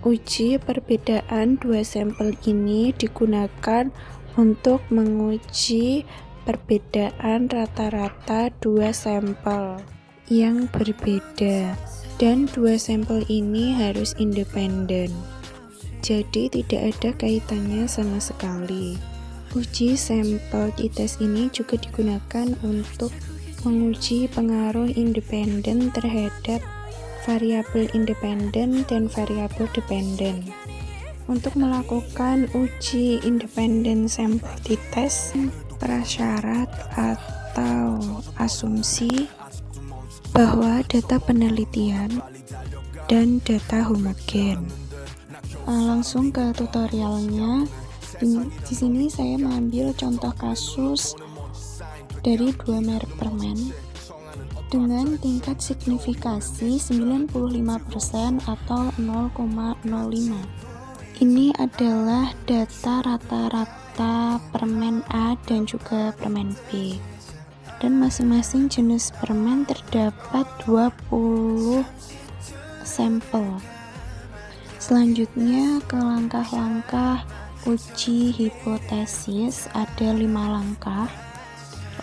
Uji perbedaan dua sampel ini digunakan untuk menguji perbedaan rata-rata dua sampel yang berbeda, dan dua sampel ini harus independen, jadi tidak ada kaitannya sama sekali. Uji sampel t-test ini juga digunakan untuk menguji pengaruh independen terhadap variabel independen dan variabel dependen. Untuk melakukan uji independen sampel t-test, prasyarat atau asumsi bahwa data penelitian dan data homogen. Langsung ke tutorialnya. Di sini saya mengambil contoh kasus dari dua merek permen dengan tingkat signifikasi 95% atau 0,05. Ini adalah data rata-rata permen A dan juga permen B. Dan masing-masing jenis permen terdapat 20 sampel. Selanjutnya ke langkah-langkah uji hipotesis, ada 5 langkah.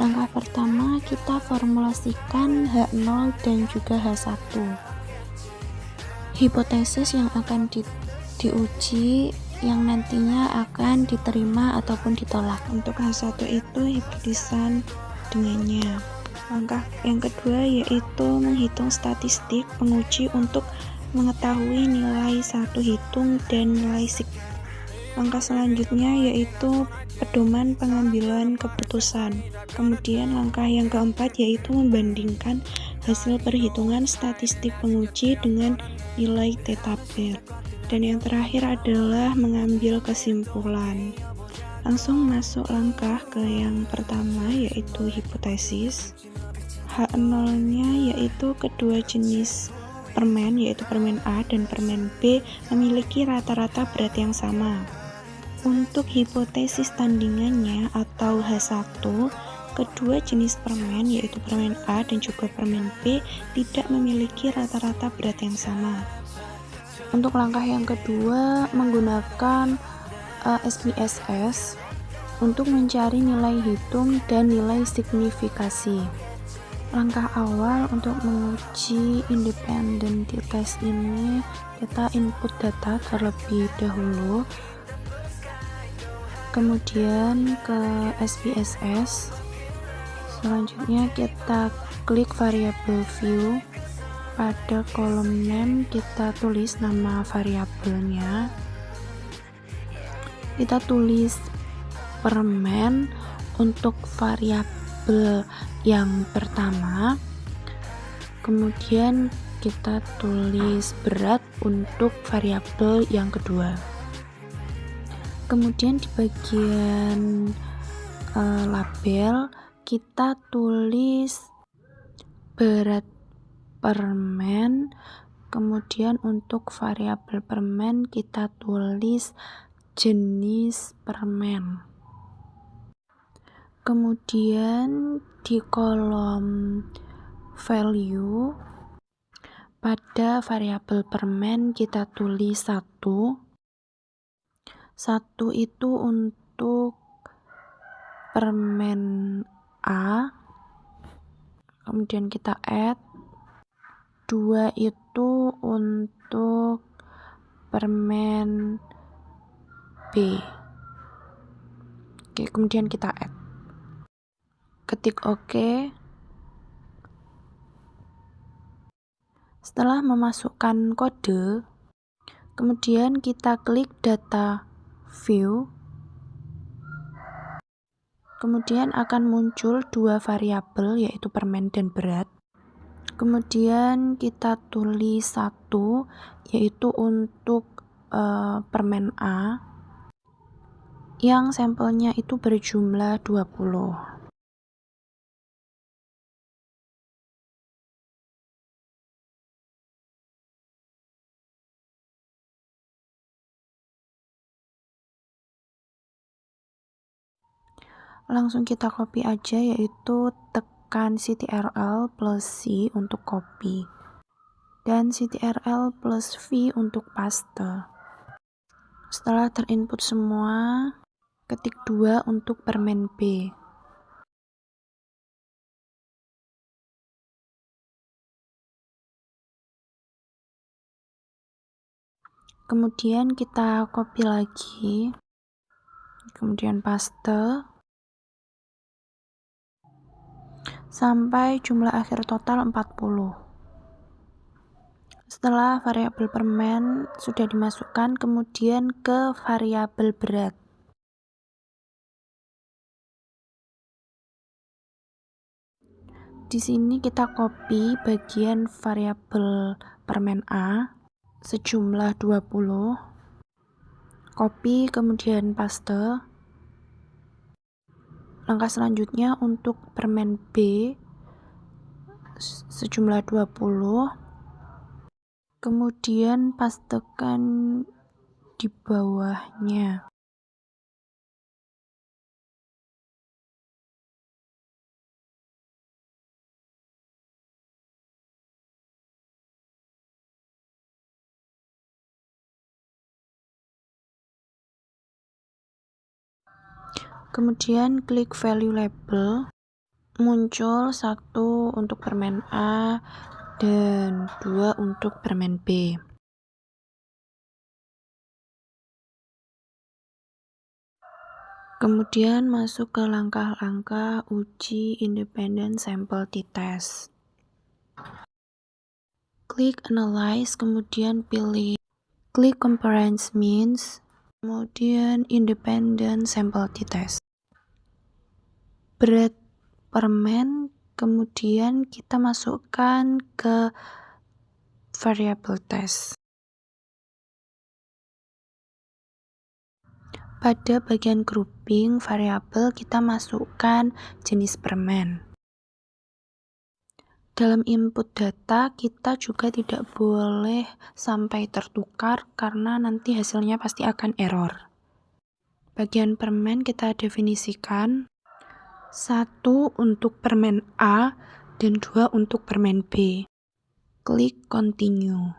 Langkah pertama, kita formulasikan H0 dan juga H1. Hipotesis yang akan diuji yang nantinya akan diterima ataupun ditolak. Untuk H1 itu hipotetisan dengannya. Langkah yang kedua yaitu menghitung statistik penguji untuk mengetahui nilai satu hitung dan nilai sigma. Langkah selanjutnya yaitu pedoman pengambilan keputusan. Kemudian langkah yang keempat yaitu membandingkan hasil perhitungan statistik penguji dengan nilai t-tabel. Dan yang terakhir adalah mengambil kesimpulan. Langsung masuk langkah ke yang pertama yaitu hipotesis. H0-nya yaitu kedua jenis permen yaitu permen A dan permen B memiliki rata-rata berat yang sama. Untuk hipotesis tandingannya atau H1, kedua jenis permen yaitu permen A dan juga permen B tidak memiliki rata-rata berat yang sama. Untuk langkah yang kedua menggunakan SPSS untuk mencari nilai hitung dan nilai signifikasi. Langkah awal untuk menguji independen t-test ini, kita input data terlebih dahulu, kemudian ke SPSS. Selanjutnya kita klik variabel view. Pada kolom name kita tulis nama variabelnya. Kita tulis permen untuk variabel yang pertama, kemudian kita tulis berat untuk variabel yang kedua. Kemudian di bagian label kita tulis berat permen, kemudian untuk variabel permen kita tulis jenis permen. Kemudian di kolom value pada variabel permen kita tulis 1 itu untuk permen A, kemudian kita add. 2 itu untuk permen B. Oke, kemudian kita add. Ketik OK. Setelah memasukkan kode, kemudian kita klik data view. Kemudian akan muncul dua variabel yaitu permen dan berat. Kemudian kita tulis 1 yaitu untuk permen A yang sampelnya itu berjumlah 20. Langsung kita copy aja, yaitu tekan Ctrl plus C untuk copy. dan CTRL plus V untuk paste. Setelah terinput semua, ketik 2 untuk permen B. Kemudian kita copy lagi, kemudian paste, sampai jumlah akhir total 40. Setelah variabel permen sudah dimasukkan, kemudian ke variabel berat. Di sini kita copy bagian variabel permen A sejumlah 20. Copy kemudian paste. Langkah selanjutnya untuk permen B sejumlah 20. Kemudian pastekan di bawahnya. Kemudian klik value label, muncul 1 untuk permen A dan 2 untuk permen B. Kemudian masuk ke langkah-langkah uji independent sample t-test. Klik analyze, kemudian pilih klik comparison means, kemudian independent sample t-test. Berat permen, kemudian kita masukkan ke variabel test. Pada bagian grouping variabel kita masukkan jenis permen. Dalam input data kita juga tidak boleh sampai tertukar karena nanti hasilnya pasti akan error. Bagian permen kita definisikan 1 untuk permen A dan 2 untuk permen B. Klik continue.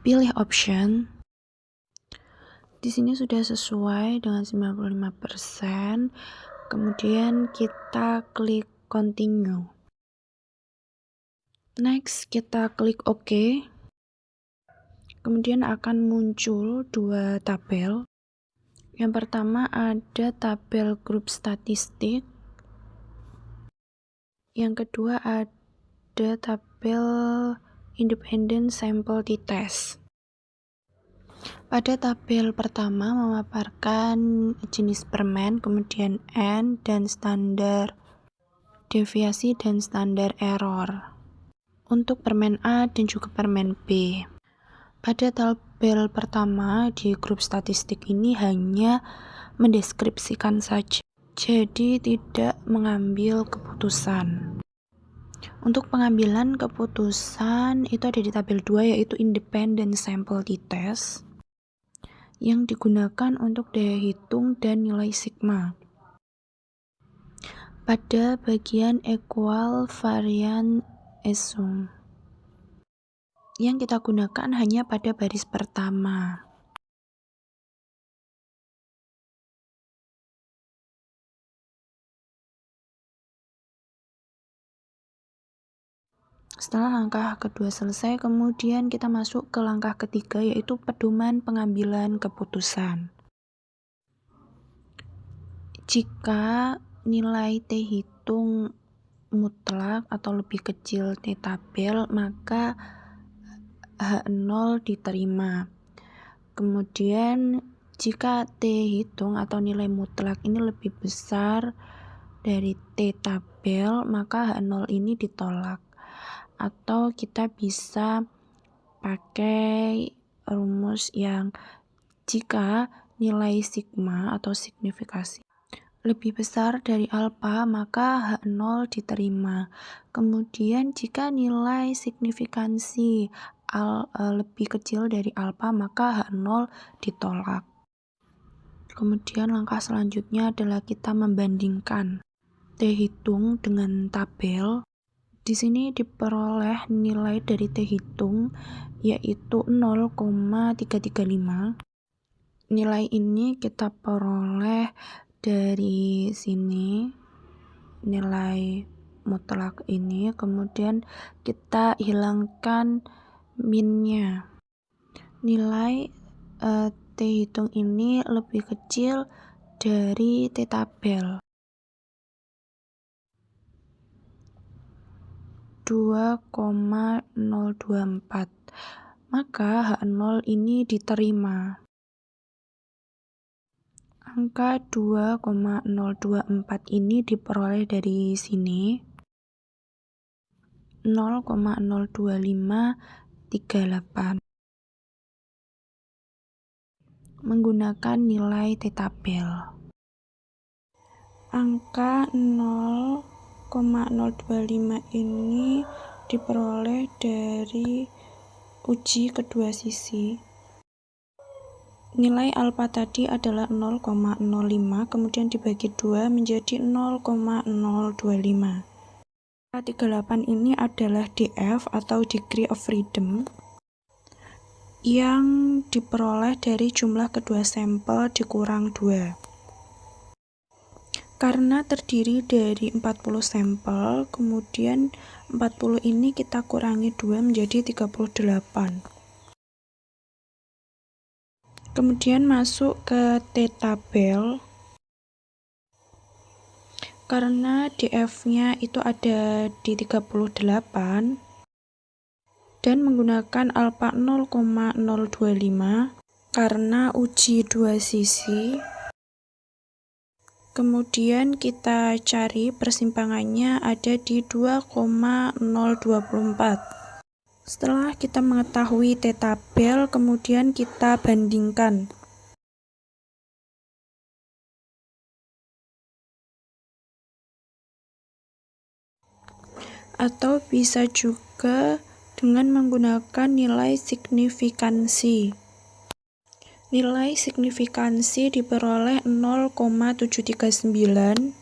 Pilih option. Di sini sudah sesuai dengan 95%. Kemudian kita klik continue. Next, kita klik OK. Kemudian akan muncul 2 tabel. Yang pertama ada tabel grup statistik. Yang kedua ada tabel independent sample t-test. Pada tabel pertama memaparkan jenis permen, kemudian N dan standar deviasi dan standar error untuk permen A dan juga permen B. Pada tabel pertama di grup statistik ini hanya mendeskripsikan saja, jadi tidak mengambil keputusan. Untuk pengambilan keputusan itu ada di tabel 2, yaitu independent sample t-test yang digunakan untuk daya hitung dan nilai sigma. Pada bagian equal varian assume yang kita gunakan hanya pada baris pertama. Setelah langkah kedua selesai, kemudian kita masuk ke langkah ketiga, yaitu pedoman pengambilan keputusan. Jika nilai T hitung mutlak atau lebih kecil T tabel, maka H0 diterima. Kemudian jika T hitung atau nilai mutlak ini lebih besar dari T tabel, maka H0 ini ditolak. Atau kita bisa pakai rumus yang jika nilai sigma atau signifikasi lebih besar dari alfa, maka H0 diterima. Kemudian jika nilai signifikansi lebih kecil dari alfa, maka H0 ditolak. Kemudian langkah selanjutnya adalah kita membandingkan T hitung dengan tabel Di sini diperoleh nilai dari T hitung yaitu 0,335. Nilai ini kita peroleh dari sini, nilai mutlak ini, kemudian kita hilangkan minnya. Nilai T hitung ini lebih kecil dari T tabel, 2,024. Maka H0 ini diterima. Angka 2,024 ini diperoleh dari sini, 0,02538 menggunakan nilai T tabel. Angka 0,025 ini diperoleh dari uji kedua sisi. Nilai alfa tadi adalah 0,05, kemudian dibagi 2 menjadi 0,025. 38 ini adalah DF atau degree of freedom yang diperoleh dari jumlah kedua sampel dikurang 2. Karena terdiri dari 40 sampel, kemudian 40 ini kita kurangi 2 menjadi 38. Kemudian masuk ke T tabel. Karena DF-nya itu ada di 38 dan menggunakan alfa 0,025 karena uji dua sisi. Kemudian kita cari persimpangannya ada di 2,024. Setelah kita mengetahui T tabel, kemudian kita bandingkan. Atau bisa juga dengan menggunakan nilai signifikansi. Nilai signifikansi diperoleh 0,739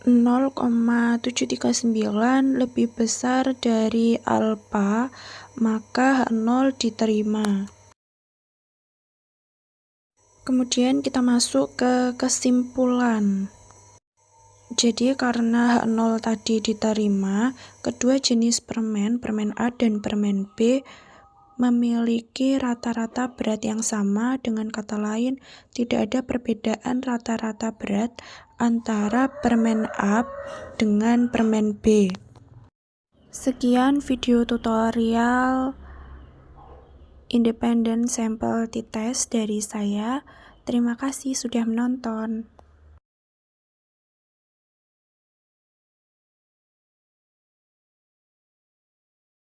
0,739 lebih besar dari alfa, maka H0 diterima. Kemudian kita masuk ke kesimpulan. Jadi karena H0 tadi diterima, kedua jenis permen, permen A dan permen B, memiliki rata-rata berat yang sama. Dengan kata lain, tidak ada perbedaan rata-rata berat antara permen A dengan permen B. Sekian video tutorial independent sample t-test dari saya. Terima kasih sudah menonton.